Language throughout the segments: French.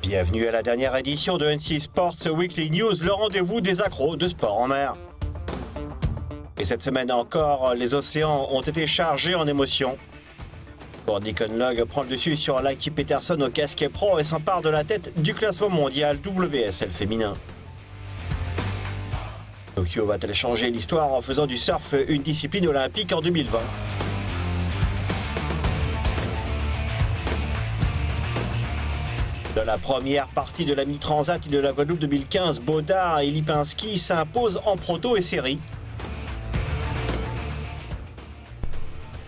Bienvenue à la dernière édition de N6 Sports Weekly News, le rendez-vous des accros de sport en mer. Et cette semaine encore, les océans ont été chargés en émotions. Courtney Conlogue prend le dessus sur Leike Pettersen au casquet pro et s'empare de la tête du classement mondial WSL féminin. Tokyo va-t-elle changer l'histoire en faisant du surf une discipline olympique en 2020? Dans la première partie de la mi-transat de la Guadeloupe 2015, Baudard et Lipinski s'imposent en proto et série.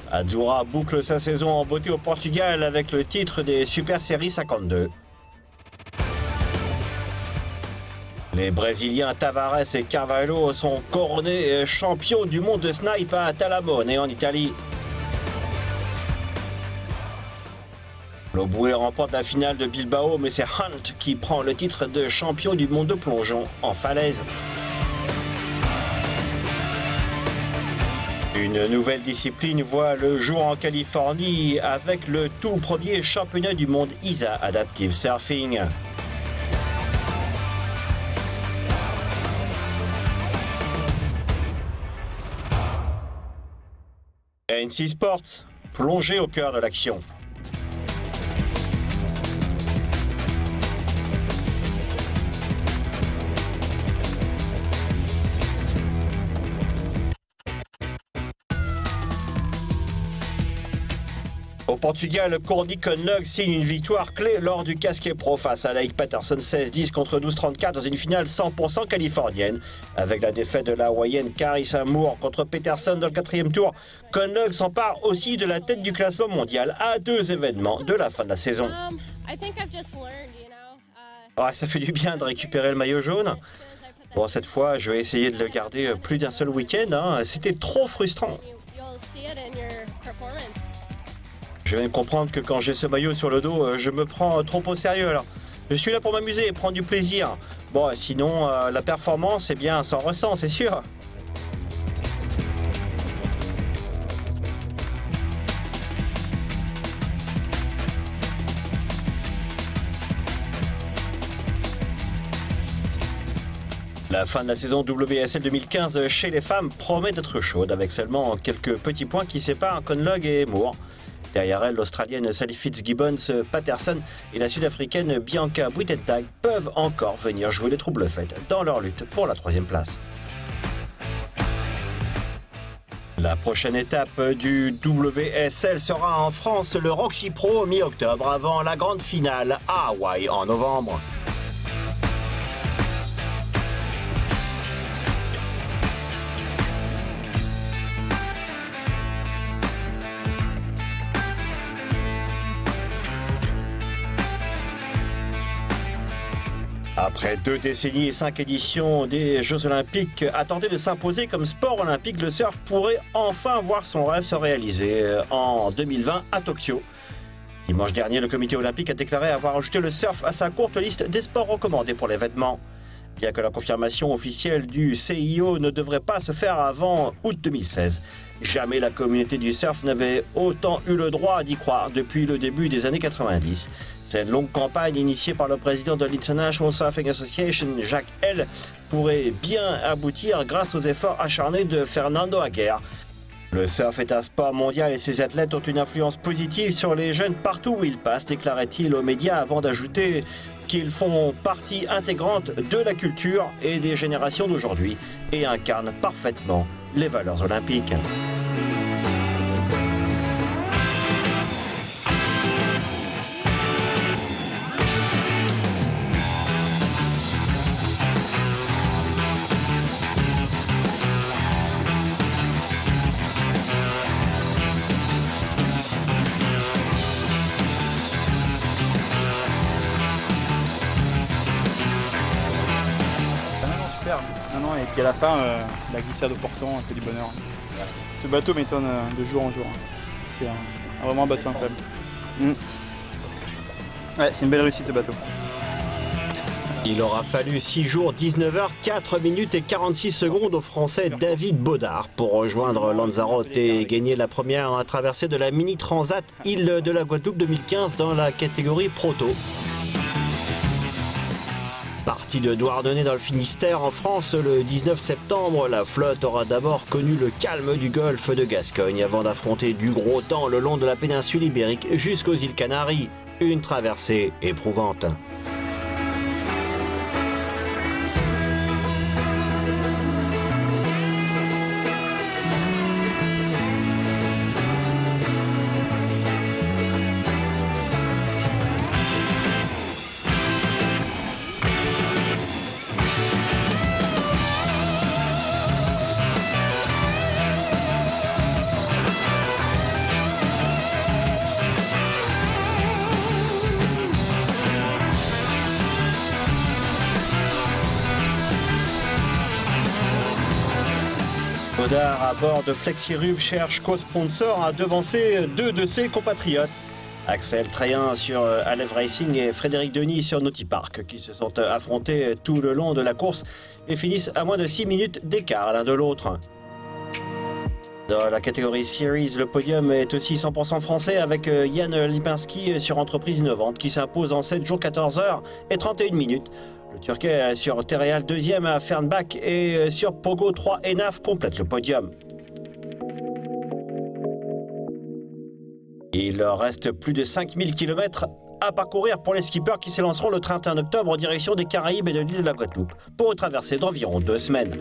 Azura boucle sa saison en beauté au Portugal avec le titre des Super Series 52. Les Brésiliens Tavares et Carvalho sont couronnés champions du monde de snipe à Talamone en Italie. Loboué remporte la finale de Bilbao, mais c'est Hunt qui prend le titre de champion du monde de plongeon en falaise. Une nouvelle discipline voit le jour en Californie avec le tout premier championnat du monde ISA Adaptive Surfing. N6 Sports, plongé au cœur de l'action. Au Portugal, Courtney Conlogue signe une victoire clé lors du casquet pro face à Leike Pettersen 16-10 contre 12-34 dans une finale 100% californienne. Avec la défaite de la hawaïenne Carissa Moore contre Pettersen dans le 4e tour, Conlogue s'empare aussi de la tête du classement mondial à 2 événements de la fin de la saison. Ouais, ça fait du bien de récupérer le maillot jaune. Bon, cette fois, je vais essayer de le garder plus d'un seul week-end, hein. C'était trop frustrant. Je viens de comprendre que quand j'ai ce maillot sur le dos, je me prends trop au sérieux. Alors, je suis là pour m'amuser et prendre du plaisir. Bon, sinon, la performance, eh bien, s'en ressent, c'est sûr. La fin de la saison WSL 2015 chez les femmes promet d'être chaude, avec seulement quelques petits points qui séparent Conlogue et Moore. Derrière elle, l'Australienne Sally Fitzgibbons-Patterson et la Sud-Africaine Bianca Buitentag peuvent encore venir jouer les troubles faites dans leur lutte pour la 3e place. La prochaine étape du WSL sera en France le Roxy Pro mi-octobre avant la grande finale à Hawaï en novembre. Après 2 décennies et 5 éditions des Jeux Olympiques, à tenter de s'imposer comme sport olympique, le surf pourrait enfin voir son rêve se réaliser en 2020 à Tokyo. Dimanche dernier, le comité olympique a déclaré avoir ajouté le surf à sa courte liste des sports recommandés pour l'événement. Bien que la confirmation officielle du CIO ne devrait pas se faire avant août 2016. Jamais la communauté du surf n'avait autant eu le droit d'y croire depuis le début des années 90. Cette longue campagne initiée par le président de l'International Surfing Association, Jacques L, pourrait bien aboutir grâce aux efforts acharnés de Fernando Aguirre. Le surf est un sport mondial et ses athlètes ont une influence positive sur les jeunes partout où ils passent, déclarait-il aux médias avant d'ajouter qu'ils font partie intégrante de la culture et des générations d'aujourd'hui et incarnent parfaitement les valeurs olympiques. Et puis à la fin, la glissade au portant, un peu du bonheur. Ce bateau m'étonne de jour en jour. C'est vraiment un bateau incroyable. Ouais, c'est une belle réussite ce bateau. Il aura fallu 6 jours, 19 heures, 4 minutes et 46 secondes au Français David Baudard pour rejoindre Lanzarote et gagner la première traversée de la mini-transat île de la Guadeloupe 2015 dans la catégorie proto. Partie de Douarnenez dans le Finistère en France le 19 septembre, la flotte aura d'abord connu le calme du golfe de Gascogne avant d'affronter du gros temps le long de la péninsule ibérique jusqu'aux îles Canaries. Une traversée éprouvante. Godard à bord de Flexirub cherche co-sponsor à devancer deux de ses compatriotes. Axel Trayan sur Alev Racing et Frédéric Denis sur Naughty Park qui se sont affrontés tout le long de la course et finissent à moins de 6 minutes d'écart l'un de l'autre. Dans la catégorie Series, le podium est aussi 100% français avec Yann Lipinski sur Entreprise Innovante qui s'impose en 7 jours 14 heures et 31 minutes. Le Turquet sur Tereal 2e à Fernbach et sur Pogo 3 Enaf complète le podium. Il leur reste plus de 5000 km à parcourir pour les skippers qui s'élanceront le 31 octobre en direction des Caraïbes et de l'île de la Guadeloupe pour une traversée d'environ 2 semaines.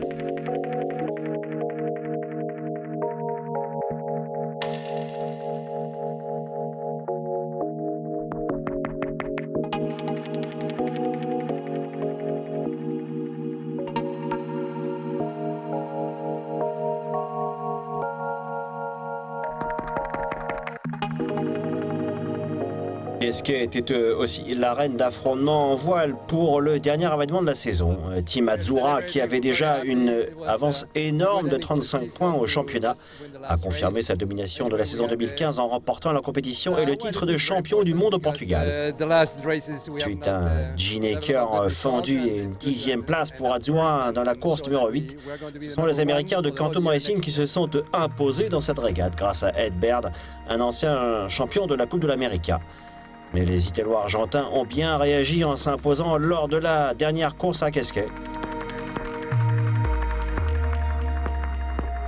Piesquet était aussi l'arène d'affrontement en voile pour le dernier événement de la saison. Team Azzurra, qui avait déjà une avance énorme de 35 points au championnat, a confirmé sa domination de la saison 2015 en remportant la compétition et le titre de champion du monde au Portugal. Suite à un Gineker fendu et une 10e place pour Azzurra dans la course numéro 8, ce sont les Américains de Quantum Racing qui se sont imposés dans cette régate grâce à Ed Baird, un ancien champion de la Coupe de l'América. Mais les Italo-Argentins ont bien réagi en s'imposant lors de la dernière course à Casquet.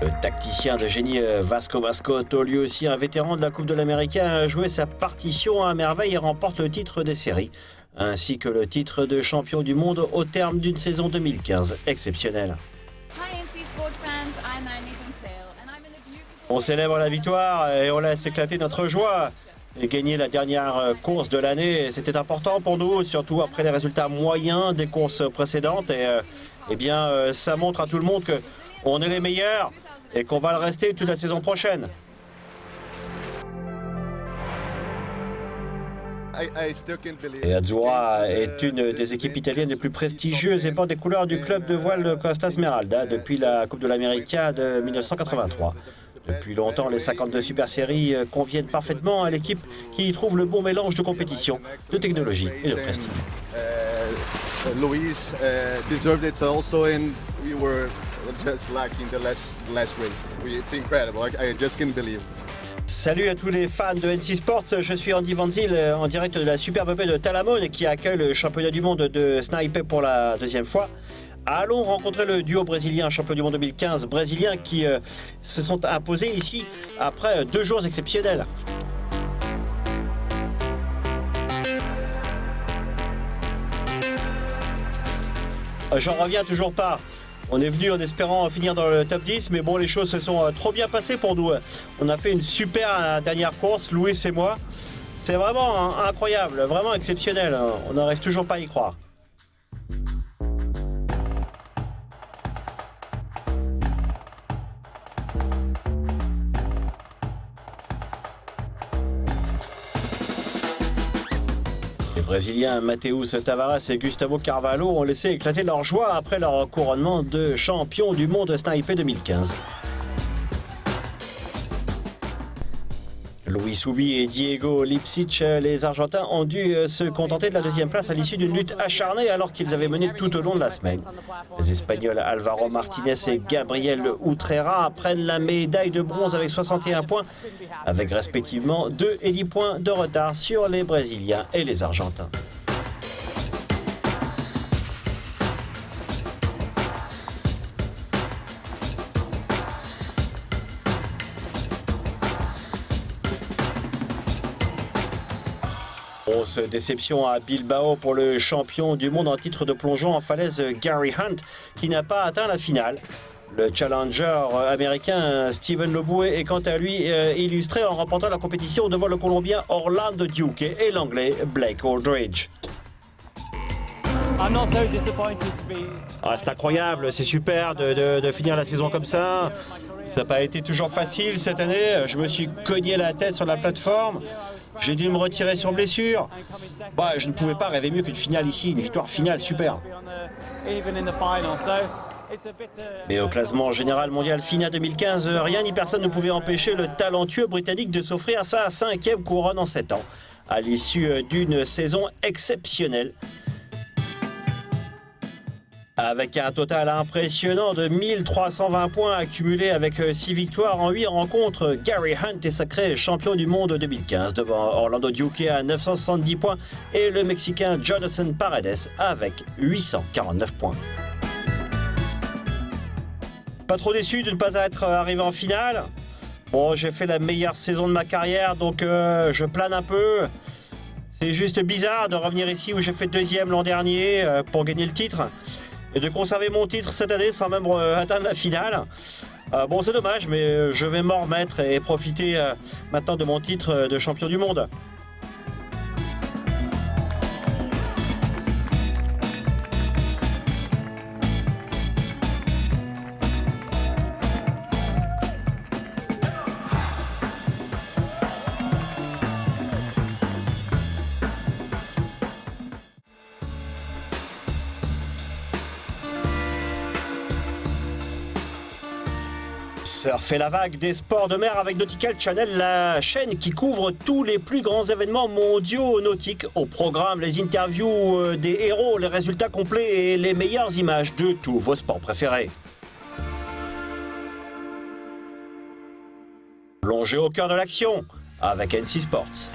Le tacticien de génie Vasco Mascotto, lui aussi un vétéran de la Coupe de l'Américain, a joué sa partition à merveille et remporte le titre des séries, ainsi que le titre de champion du monde au terme d'une saison 2015 exceptionnelle. On célèbre la victoire et on laisse éclater notre joie. Et gagner la dernière course de l'année, c'était important pour nous, surtout après les résultats moyens des courses précédentes. Et eh bien, ça montre à tout le monde qu'on est les meilleurs et qu'on va le rester toute la saison prochaine. Et Azzurra est une des équipes italiennes les plus prestigieuses et porte des couleurs du club de voile Costa Smeralda depuis la Coupe de l'América de 1983. Depuis longtemps, les 52 Super Séries conviennent parfaitement à l'équipe qui y trouve le bon mélange de compétition, de technologie et de prestige. Luis deserved it also, and we were just lucky in the last race. It's incredible. I just can't believe. Salut à tous les fans de NC Sports, je suis Andy Van Zyl en direct de la Superbe Baie de Talamone qui accueille le championnat du monde de sniper pour la 2e fois. Allons rencontrer le duo brésilien, champion du monde 2015, brésilien qui se sont imposés ici après 2 jours exceptionnels. J'en reviens toujours pas. On est venu en espérant finir dans le top 10, mais bon, les choses se sont trop bien passées pour nous. On a fait une super dernière course, Louis et moi. C'est vraiment incroyable, vraiment exceptionnel. On n'arrive toujours pas à y croire. Les Brésiliens Mateus Tavares et Gustavo Carvalho ont laissé éclater leur joie après leur couronnement de champion du monde sniper 2015. Luis Soubi et Diego Lipsic, les Argentins, ont dû se contenter de la 2e place à l'issue d'une lutte acharnée alors qu'ils avaient mené tout au long de la semaine. Les Espagnols Alvaro Martinez et Gabriel Utrera prennent la médaille de bronze avec 61 points, avec respectivement 2 et 10 points de retard sur les Brésiliens et les Argentins. Grosse déception à Bilbao pour le champion du monde en titre de plongeon en falaise Gary Hunt qui n'a pas atteint la finale. Le challenger américain Steven Loboué est quant à lui illustré en remportant la compétition devant le Colombien Orlando Duque et l'Anglais Blake Aldridge. C'est incroyable, c'est super de finir la saison comme ça. Ça n'a pas été toujours facile cette année. Je me suis cogné la tête sur la plateforme. J'ai dû me retirer sur blessure. Je ne pouvais pas rêver mieux qu'une finale ici, une victoire finale super. Mais au classement général mondial FINA 2015, rien ni personne ne pouvait empêcher le talentueux Britannique de s'offrir sa 5e couronne en 7 ans, à l'issue d'une saison exceptionnelle. Avec un total impressionnant de 1320 points accumulés avec 6 victoires en 8 rencontres, Gary Hunt est sacré champion du monde 2015 devant Orlando Duque à 970 points et le Mexicain Jonathan Paredes avec 849 points. Pas trop déçu de ne pas être arrivé en finale. Bon, j'ai fait la meilleure saison de ma carrière, donc je plane un peu. C'est juste bizarre de revenir ici où j'ai fait 2e l'an dernier pour gagner le titre. Et de conserver mon titre cette année sans même atteindre la finale. Bon, c'est dommage, mais je vais m'en remettre et profiter maintenant de mon titre de champion du monde. Surfer la vague des sports de mer avec Nautical Channel, la chaîne qui couvre tous les plus grands événements mondiaux nautiques. Au programme, les interviews des héros, les résultats complets et les meilleures images de tous vos sports préférés. Plongez au cœur de l'action avec NC Sports.